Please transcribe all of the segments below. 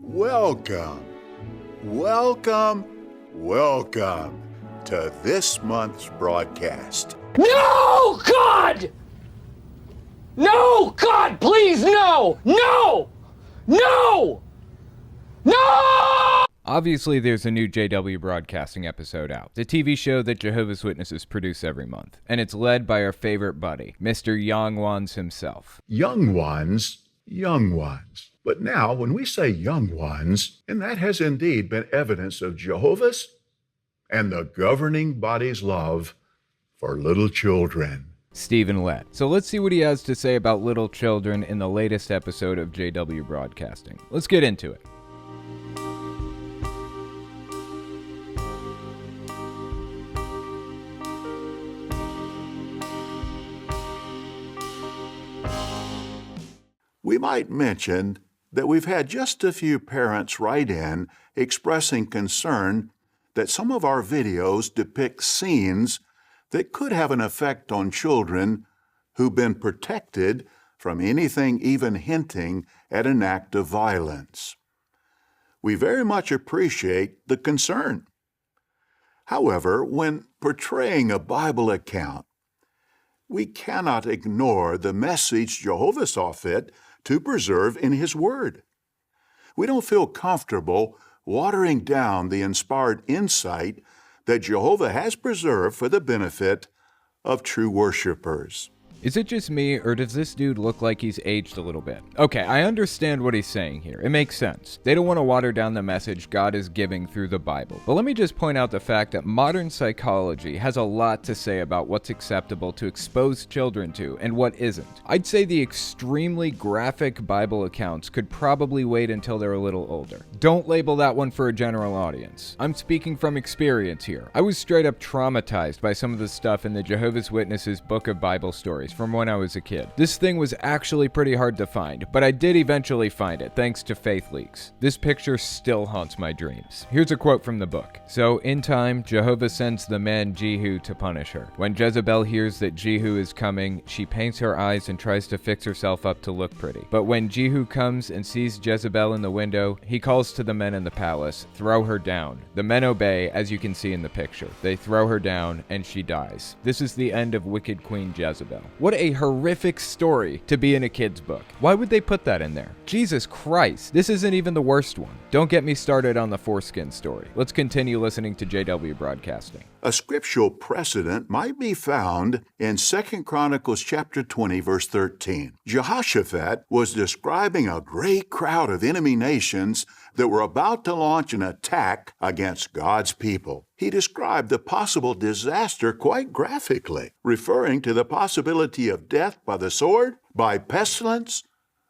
Welcome, welcome, welcome to this month's broadcast. No, God! No, God, please, no! No! No! No! Obviously, there's a new JW Broadcasting episode out, the TV show that Jehovah's Witnesses produce every month, and it's led by our favorite buddy, Mr. Young Ones himself. Young ones, young ones. But now, when we say young ones, and that has indeed been evidence of Jehovah's and the governing body's love for little children. Stephen Lett. So let's see what he has to say about little children in the latest episode of JW Broadcasting. Let's get into it. We might mention that we've had just a few parents write in expressing concern that some of our videos depict scenes that could have an effect on children who've been protected from anything even hinting at an act of violence. We very much appreciate the concern. However, when portraying a Bible account, we cannot ignore the message Jehovah saw fit to preserve in His Word. We don't feel comfortable watering down the inspired insight that Jehovah has preserved for the benefit of true worshipers. Is it just me, or does this dude look like he's aged a little bit? Okay, I understand what he's saying here. It makes sense. They don't want to water down the message God is giving through the Bible. But let me just point out the fact that modern psychology has a lot to say about what's acceptable to expose children to and what isn't. I'd say the extremely graphic Bible accounts could probably wait until they're a little older. Don't label that one for a general audience. I'm speaking from experience here. I was straight up traumatized by some of the stuff in the Jehovah's Witnesses Book of Bible Stories from when I was a kid. This thing was actually pretty hard to find, but I did eventually find it thanks to Faith Leaks. This picture still haunts my dreams. Here's a quote from the book. So, in time, Jehovah sends the man Jehu to punish her. When Jezebel hears that Jehu is coming, she paints her eyes and tries to fix herself up to look pretty. But when Jehu comes and sees Jezebel in the window, he calls to the men in the palace, "Throw her down." The men obey, as you can see in the picture. They throw her down, and she dies. This is the end of wicked Queen Jezebel. What a horrific story to be in a kid's book. Why would they put that in there? Jesus Christ, this isn't even the worst one. Don't get me started on the foreskin story. Let's continue listening to JW Broadcasting. A scriptural precedent might be found in 2 Chronicles chapter 20, verse 13. Jehoshaphat was describing a great crowd of enemy nations that were about to launch an attack against God's people. He described the possible disaster quite graphically, referring to the possibility of death by the sword, by pestilence,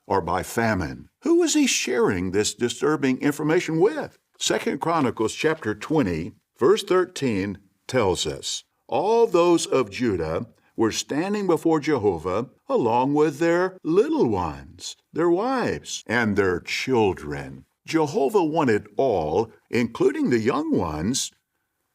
or by famine. Who was he sharing this disturbing information with? 2 Chronicles chapter 20, verse 13 tells us, all those of Judah were standing before Jehovah along with their little ones, their wives, and their children. Jehovah wanted all, including the young ones,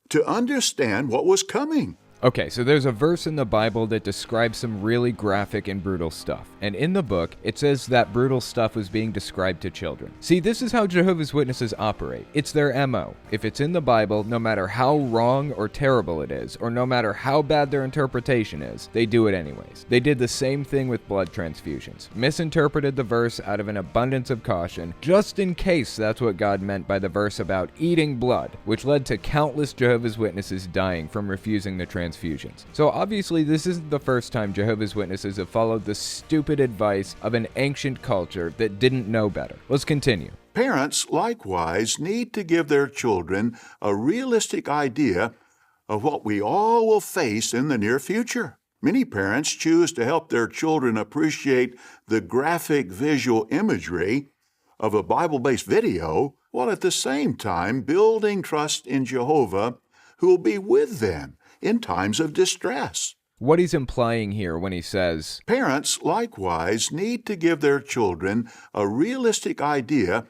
to understand what was coming. Okay, so there's a verse in the Bible that describes some really graphic and brutal stuff. And in the book, it says that brutal stuff was being described to children. See, this is how Jehovah's Witnesses operate. It's their MO. If it's in the Bible, no matter how wrong or terrible it is, or no matter how bad their interpretation is, they do it anyways. They did the same thing with blood transfusions. Misinterpreted the verse out of an abundance of caution, just in case that's what God meant by the verse about eating blood, which led to countless Jehovah's Witnesses dying from refusing the transfusions. So obviously this isn't the first time Jehovah's Witnesses have followed the stupid advice of an ancient culture that didn't know better. Let's continue. Parents, likewise, need to give their children a realistic idea of what we all will face in the near future. Many parents choose to help their children appreciate the graphic visual imagery of a Bible-based video, while at the same time building trust in Jehovah, who will be with them in times of distress. What he's implying here when he says, parents likewise need to give their children a realistic idea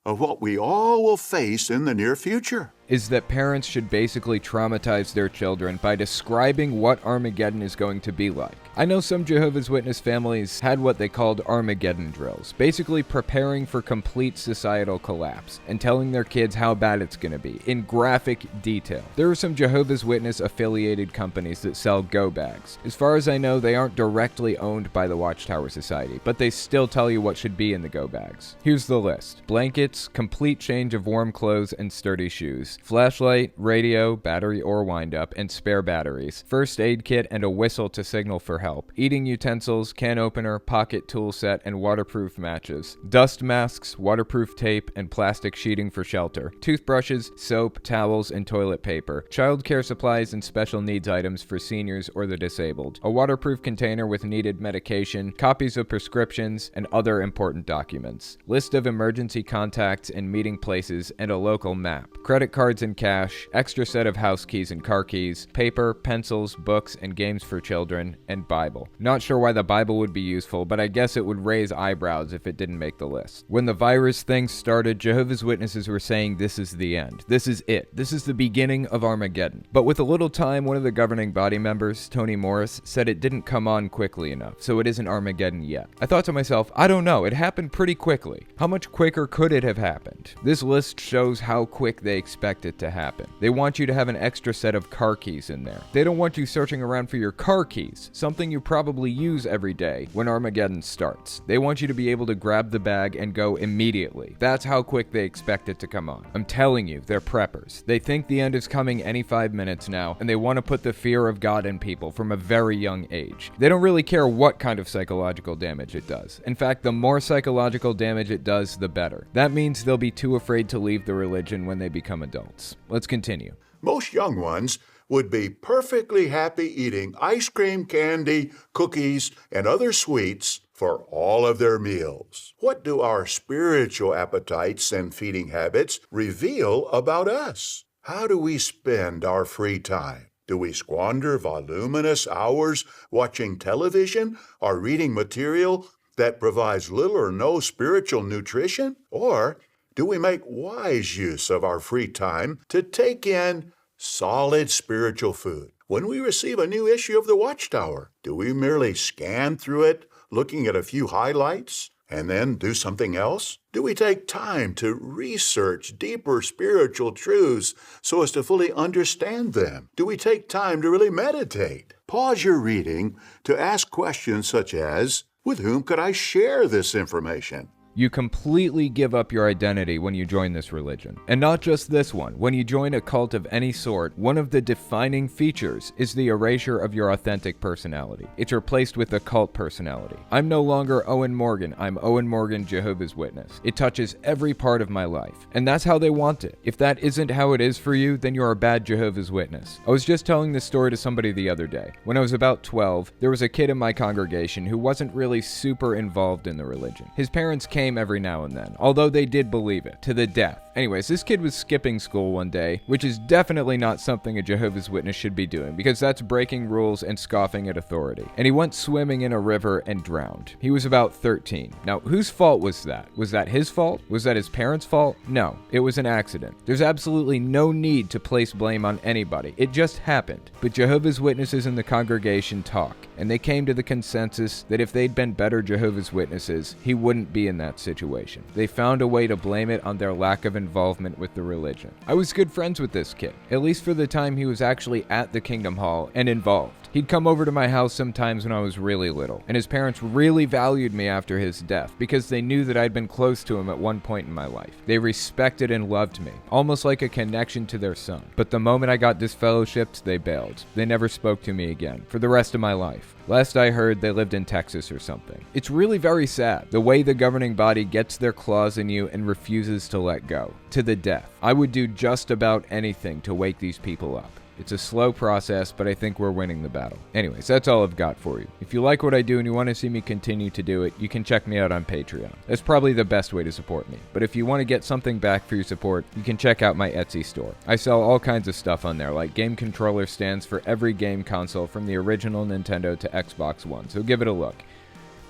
of what we all will face in the near future. is that parents should basically traumatize their children by describing what Armageddon is going to be like. I know some Jehovah's Witness families had what they called Armageddon drills, basically preparing for complete societal collapse and telling their kids how bad it's going to be, in graphic detail. There are some Jehovah's Witness affiliated companies that sell go bags. As far as I know, they aren't directly owned by the Watchtower Society, but they still tell you what should be in the go bags. Here's the list: blankets, complete change of warm clothes and sturdy shoes, flashlight, radio, battery or wind-up, and spare batteries, first aid kit and a whistle to signal for help, eating utensils, can opener, pocket tool set, and waterproof matches, dust masks, waterproof tape, and plastic sheeting for shelter, toothbrushes, soap, towels, and toilet paper, child care supplies and special needs items for seniors or the disabled, a waterproof container with needed medication, copies of prescriptions, and other important documents, list of emergency contacts and meeting places, and a local map, credit cards and cash, extra set of house keys and car keys, paper, pencils, books, and games for children, and Bible. Not sure why the Bible would be useful, but I guess it would raise eyebrows if it didn't make the list. When the virus thing started, Jehovah's Witnesses were saying this is the end. This is it. This is the beginning of Armageddon. But with a little time, one of the governing body members, Tony Morris, said it didn't come on quickly enough, so it isn't Armageddon yet. I thought to myself, I don't know, it happened pretty quickly. How much quicker could it have happened? This list shows how quick they expect it to happen. They want you to have an extra set of car keys in there. They don't want you searching around for your car keys, something you probably use every day when Armageddon starts. They want you to be able to grab the bag and go immediately. That's how quick they expect it to come on. I'm telling you, they're preppers. They think the end is coming any 5 minutes now, and they want to put the fear of God in people from a very young age. They don't really care what kind of psychological damage it does. In fact, the more psychological damage it does, the better. That means they'll be too afraid to leave the religion when they become adults. Let's continue. Most young ones would be perfectly happy eating ice cream, candy, cookies, and other sweets for all of their meals. What do our spiritual appetites and feeding habits reveal about us? How do we spend our free time? Do we squander voluminous hours watching television or reading material that provides little or no spiritual nutrition? Or do we make wise use of our free time to take in solid spiritual food? When we receive a new issue of the Watchtower, do we merely scan through it, looking at a few highlights, and then do something else? Do we take time to research deeper spiritual truths so as to fully understand them? Do we take time to really meditate? Pause your reading to ask questions such as, with whom could I share this information? You completely give up your identity when you join this religion. And not just this one. When you join a cult of any sort, one of the defining features is the erasure of your authentic personality. It's replaced with a cult personality. I'm no longer Owen Morgan. I'm Owen Morgan, Jehovah's Witness. It touches every part of my life. And that's how they want it. If that isn't how it is for you, then you're a bad Jehovah's Witness. I was just telling this story to somebody the other day. When I was about 12, there was a kid in my congregation who wasn't really super involved in the religion. His parents came every now and then, although they did believe it, to the death. Anyways, this kid was skipping school one day, which is definitely not something a Jehovah's Witness should be doing, because that's breaking rules and scoffing at authority. And he went swimming in a river and drowned. He was about 13. Now, whose fault was that? Was that his fault? Was that his parents' fault? No, it was an accident. There's absolutely no need to place blame on anybody. It just happened. But Jehovah's Witnesses in the congregation talk, and they came to the consensus that if they'd been better Jehovah's Witnesses, he wouldn't be in that situation. They found a way to blame it on their lack of involvement with the religion. I was good friends with this kid, at least for the time he was actually at the Kingdom Hall and involved. He'd come over to my house sometimes when I was really little, and his parents really valued me after his death because they knew that I'd been close to him at one point in my life. They respected and loved me, almost like a connection to their son. But the moment I got disfellowshipped, they bailed. They never spoke to me again, for the rest of my life. Last I heard, they lived in Texas or something. It's really very sad, the way the governing body gets their claws in you and refuses to let go, to the death. I would do just about anything to wake these people up. It's a slow process, but I think we're winning the battle. Anyways, that's all I've got for you. If you like what I do and you want to see me continue to do it, you can check me out on Patreon. That's probably the best way to support me. But if you want to get something back for your support, you can check out my Etsy store. I sell all kinds of stuff on there, like game controller stands for every game console from the original Nintendo to Xbox One, so give it a look.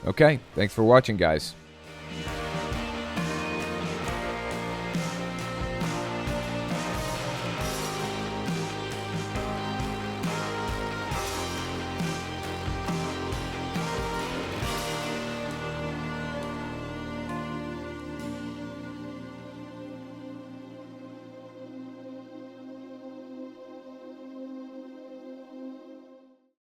Okay, thanks for watching, guys.